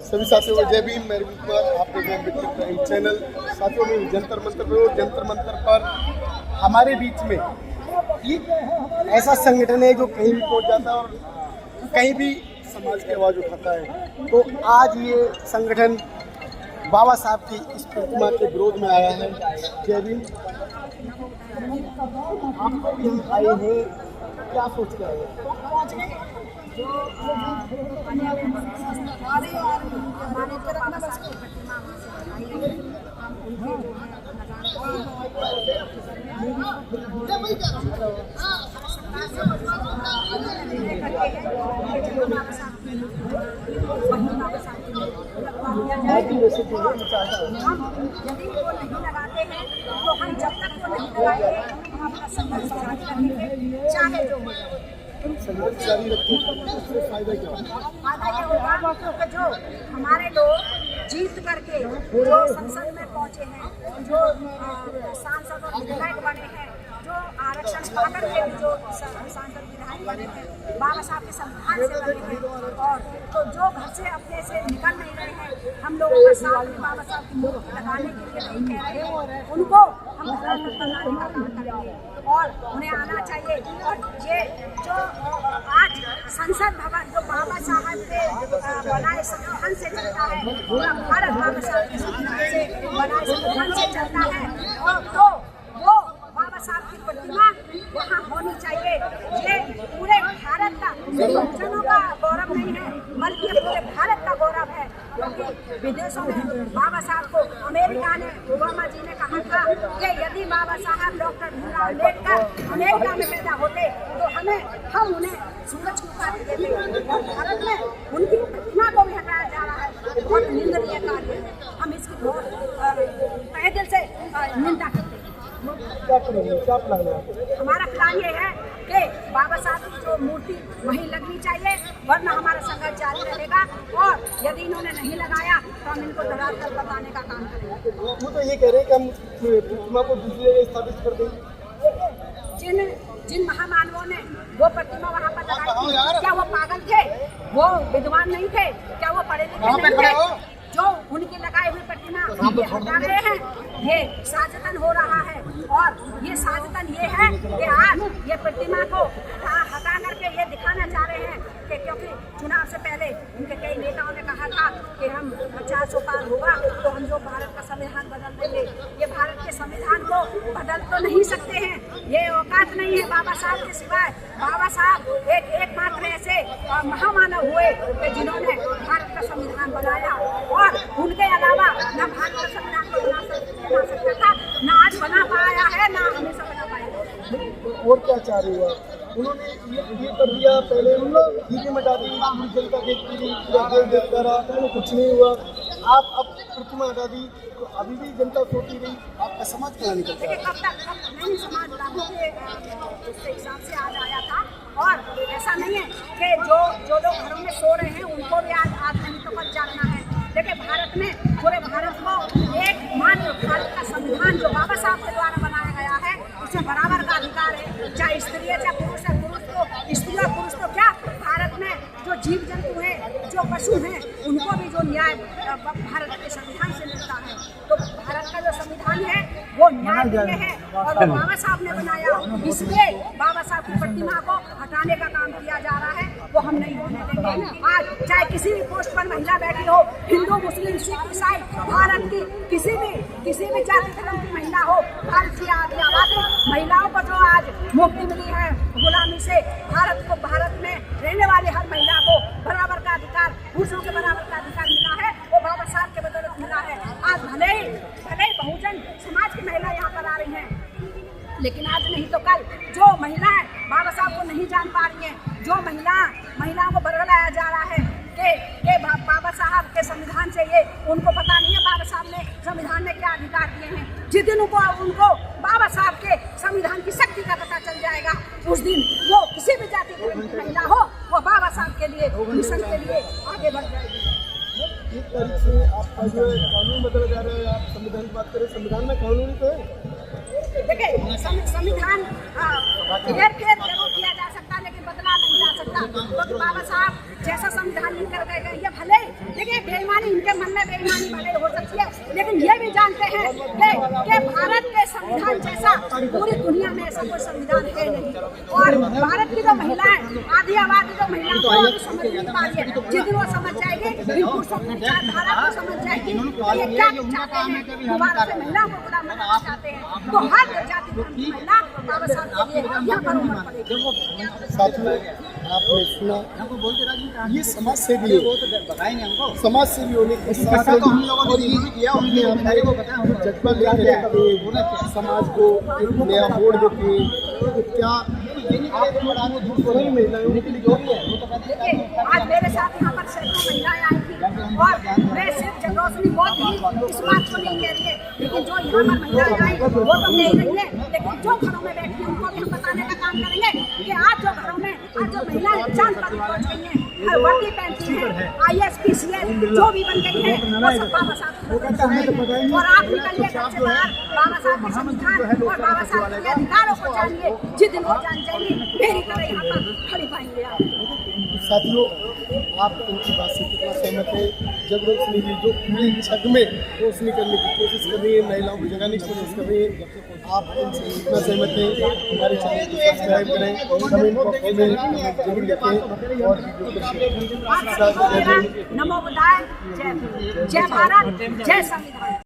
सभी साथियों को जय भीम। मैं रवि कुमार, आप देख रहे हैं मित्र प्राइम चैनल। साथियों में जंतर मंतर पर हमारे बीच में एक ऐसा संगठन है जो कहीं भी पहुंच जाता है और कहीं भी समाज की आवाज़ उठाता है। तो आज ये संगठन बाबा साहब की इस प्रतिमा के विरोध में आया है। जय भीम। आप भी आए हैं, क्या सोच के आए हैं? जो हमारे बाबा साहब की प्रतिमा वहाँ से बनाई गई, हम उनके जो है यदि वो नहीं लगाते हैं तो हम जब तक वो नहीं लगाएंगे हम अपना संघर्ष जारी रखेंगे, चाहे जो हो। संघर्ष जारी रखें, उससे फायदा क्या होगा? फायदा ये होगा कि जो हमारे लोग जीत करके जो संसद में पहुंचे हैं, जो सांसद और विधायक बने हैं, जो आरक्षण पाकर के जो सांसद विधायक बने हैं, बाबा साहब के संविधान से बने हैं, और तो जो घर से अपने से निकल नहीं रहे हैं, हम लोगों का साथ में बाबा साहब की मूर्ति लगाने के लिए नहीं कह रहे हैं, उनको हम बनाने का काम करेंगे और उन्हें आना चाहिए। और ये जो आज संसद भवन जो बाबा साहब के बनाए संविधान से चलता है, पूरा भारत बाबा साहब के संविधान से बनाए संविधान से चलता है, और तो वो बाबा साहब की प्रतिमा वहाँ होनी चाहिए। ये पूरे भारत का, सिर्फ जनों का गौरव नहीं है बल्कि पूरे भारत का गौरव है, क्योंकि विदेशों में बाबा साहब को अमेरिका ने, ओबामा जी ने कहा था कि यदि बाबा साहब डॉक्टर भीमराव अम्बेडकर अमेरिका में पैदा होते तो हम उन्हें सूरज की उपाधि देते। और भारत में उनकी प्रतिमा को भी हटाया जा रहा है, बहुत निंदनीय कार्य है। हम इसकी बहुत तहे दिल से निंदा करते हैं। क्या करेंगे, क्या प्लान है? हमारा प्लान ये है कि बाबा साहब की जो मूर्ति वहीं लगनी चाहिए, वरना हमारा संघर्ष जारी रहेगा। और यदि इन्होंने नहीं लगाया तो हम इनको धरातल बताने का काम करेंगे। वो तो ये कह रहे हैं कि हम प्रतिमा को दूसरी जगह स्थापित कर दें। जिन महामानवों ने वो प्रतिमा वहाँ पर लगाई थी, क्या वो पागल थे? वो विद्वान नहीं थे? क्या वो पढ़े लिखे नहीं थे? जो उनकी लगाई हुई प्रतिमा ये हटा रहे हैं, ये साजितन हो रहा है। और ये साजितन ये है कि आज ये प्रतिमा को हटा करके ये दिखाना चाह रहे हैं कि क्योंकि चुनाव से पहले उनके कई नेताओं ने कहा था कि हम 400 पार होगा तो हम जो भारत का संविधान बदल देंगे। ये भारत के संविधान को बदल तो नहीं सकते हैं, ये औकात नहीं है बाबा साहब के सिवाय। बाबा साहब एकमात्र ऐसे महामानव हुए कि जिन्होंने भारत का संविधान बनाया, और उनके अलावा न भारत का संविधान को बना सकता था, न आज बना पाया है, न हमेशा बना पाएगा। और क्या चाह रही है? उन्होंने ये कर दिया, पहले चीजें मिटा दी, पूरी जनता देखती रही, पूरा देखता रहा, कुछ नहीं हुआ। आप अब प्रतिमा हटा दी तो अभी भी जनता सोती रही, आपका समाज क्या नहीं करता? कब तक नहीं समाज लागू के हिसाब से आज आया था। और ऐसा नहीं है कि जो लोग घरों में सो रहे हैं उनको भी आज घंटों पर जागना है। देखिए, भारत में पूरे भारत को एकमात्र भारत का संविधान जो बाबा साहब के द्वारा बनाया गया है, उसमें बराबर का अधिकार है, चाहे स्त्री है चाहे पुरुष है। पुरुष तो स्त्री और पुरुष तो क्या, भारत में जो जीव जंतु हैं, जो पशु हैं, उनको भी जो न्याय भारत के संविधान से मिलता है। तो भारत का जो संविधान है वो न्याय के लिए है, और वो बाबा साहब ने बनाया, इसलिए बाबा साहब की प्रतिमा को हटाने का काम किया जा रहा है। वो हम नहीं होने देंगे। आज चाहे किसी भी पोस्ट पर महिला बैठी हो, हिंदू मुस्लिम सिख ईसाई, भारत की किसी भी जाति धर्म की महिला हो, भारत की आबादी महिलाओं को जो आज मुक्ति मिली है गुलामी से, भारत में रहने वाली हर महिला को बराबर का अधिकार, पुरुषों के बराबर का अधिकार मिला है, वो बाबा साहब के बदौलत मिला है। आज भले ही बहुजन समाज की महिला यहाँ पर आ रही हैं, लेकिन आज नहीं तो कल जो महिलाएं बाबा साहब को नहीं जान पा रही हैं, जो महिलाओं को बरगलाया जा रहा है कि बाबा साहब के संविधान से ये उनको पता नहीं है बाबा साहब ने संविधान में क्या अधिकार दिए हैं। जिस दिन उनको बाबा साहब के संविधान की शक्ति का पता चल जाएगा, उस दिन वो किसी भी जाति की महिला हो, वो बाबा साहब के लिए, मिशन के लिए आगे बढ़ जाएगी। एक तारीख से आपका जो कानून बदला जा रहा है, आप संविधान की बात करें, संविधान में कानून तो है। देखिए, संविधान हेर-फेर जरूर किया जा सकता, लेकिन बदला नहीं जा सकता, क्योंकि बाबा साहब जैसा संविधान लिख कर गए, ये भले देखिए बेईमानी इनके मन में बेईमानी भले हो सकती है, लेकिन ये भी जानते हैं कि भारत के संविधान जैसा पूरी दुनिया में ऐसा कोई संविधान है नहीं। और भारत की जो महिलाएं, आधी आबादी जो महिलाओं को अभी समझ नहीं पा रही है, जिस दिन वो समझ जाएगी, इन पुरुषों की विचारधारा को समझ जाएगी, ये क्या चाहते हैं, दोबारा से महिलाओं को गुलाम बनाना चाहते हैं, तो हर जाति धर्म की महिला बाबा साहब के लिए यहाँ पर उम्र पड़ेगी। साथियों, आपने सुना, ये समाज सेवी है, समाज सेवी होने के साथ साथ और ये जज्बा लेकर समाज को एक नया मोड़ देते हैं, तो क्या महिलाएं उनके लिए देखिए, आज मेरे साथ यहाँ पर सैकड़ों महिलाएं आई थी और मैं सिर्फ रोशनी बहुत ही इस बात को नहीं कह रही है, लेकिन जो यहाँ पर महिलाएं आई वो तो कह रही है, लेकिन जो घरों में बैठी है उनको भी हम बताने का काम करेंगे कि आज जो घरों में आज जो महिलाएं चांद पर पहुँच गई हैं, वर्दी पहनती हैं, IAS PCS जो भी बन गई है, वो सब बाबा साहब और आप निकलिए घर से बाहर, बाबा साहब के संविधान और बाबा साहब के अधिकारों को जानिए। जिस दिन वो जान जाएंगे मेरी तरह यहाँ पर खड़ी पाएंगे आप। साथियों, आप उनकी बात से कितना सहमत है? जब रोशनी जी जो पूरी छग में रोशनी करने की कोशिश कर रही है, महिलाओं को जगाने की कोशिश कर रही है, आप इनसे कितना सहमत है? हमारे चैनल को सब्सक्राइब करें, कमेंट बॉक्स में जरूर लिखें और नमो बुद्धाय, जय भारत, जय संविधान।